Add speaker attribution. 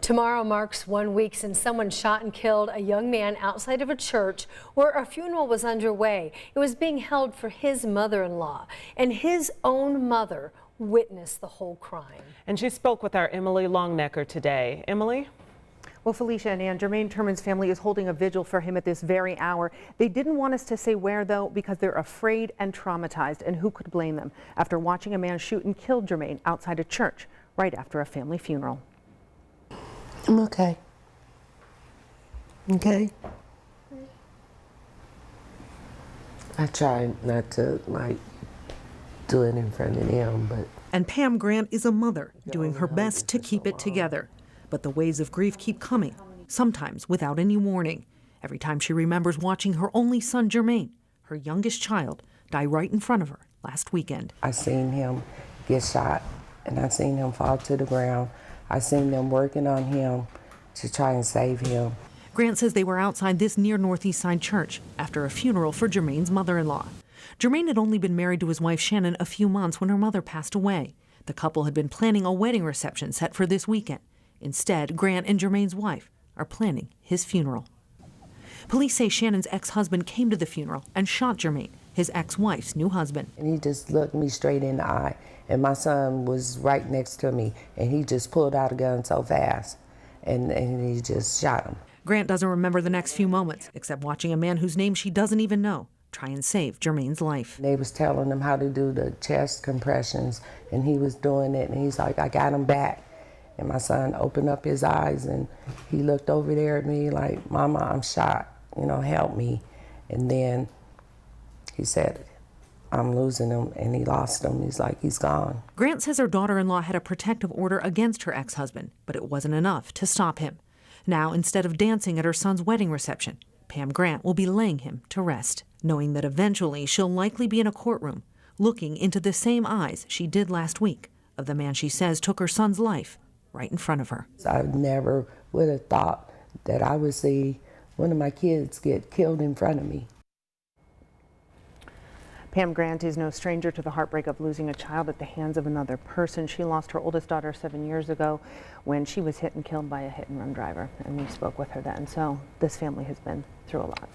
Speaker 1: Tomorrow marks 1 week since someone shot and killed a young man outside of a church where a funeral was underway. It was being held for his mother-in-law, and his own mother witnessed the whole crime.
Speaker 2: And she spoke with our Emily Longnecker today. Emily?
Speaker 3: Well, Felicia and Ann, Jermaine Turman's family is holding a vigil for him at this very hour. They didn't want us to say where, though, because they're afraid and traumatized, and who could blame them after watching a man shoot and kill Jermaine outside a church right after a family funeral.
Speaker 4: I'm okay. Okay. I try not to, do it in front of them, but...
Speaker 5: And Pam Grant is a mother, doing her best to keep it together. But the waves of grief keep coming, sometimes without any warning. Every time she remembers watching her only son, Jermaine, her youngest child, die right in front of her last weekend.
Speaker 4: I seen him get shot, and I seen him fall to the ground. I seen them working on him to try and save him.
Speaker 5: Grant says they were outside this near Northeast Side church after a funeral for Jermaine's mother-in-law. Jermaine had only been married to his wife Shannon a few months when her mother passed away. The couple had been planning a wedding reception set for this weekend. Instead, Grant and Jermaine's wife are planning his funeral. Police say Shannon's ex-husband came to the funeral and shot Jermaine, his ex-wife's new husband.
Speaker 4: And he just looked me straight in the eye, and my son was right next to me, and he just pulled out a gun so fast, and he just shot him.
Speaker 5: Grant doesn't remember the next few moments, except watching a man whose name she doesn't even know try and save Jermaine's life.
Speaker 4: They was telling him how to do the chest compressions, and he was doing it, and he's like, I got him back. And my son opened up his eyes, and he looked over there at me like, Mama, I'm shot, help me. And then he said, I'm losing him, and he lost him. He's like, he's gone.
Speaker 5: Grant says her daughter-in-law had a protective order against her ex-husband, but it wasn't enough to stop him. Now, instead of dancing at her son's wedding reception, Pam Grant will be laying him to rest, knowing that eventually she'll likely be in a courtroom looking into the same eyes she did last week of the man she says took her son's life right in front of her.
Speaker 4: I never would have thought that I would see one of my kids get killed in front of me.
Speaker 3: Pam Grant is no stranger to the heartbreak of losing a child at the hands of another person. She lost her oldest daughter 7 years ago when she was hit and killed by a hit-and-run driver, and we spoke with her then. So this family has been through a lot.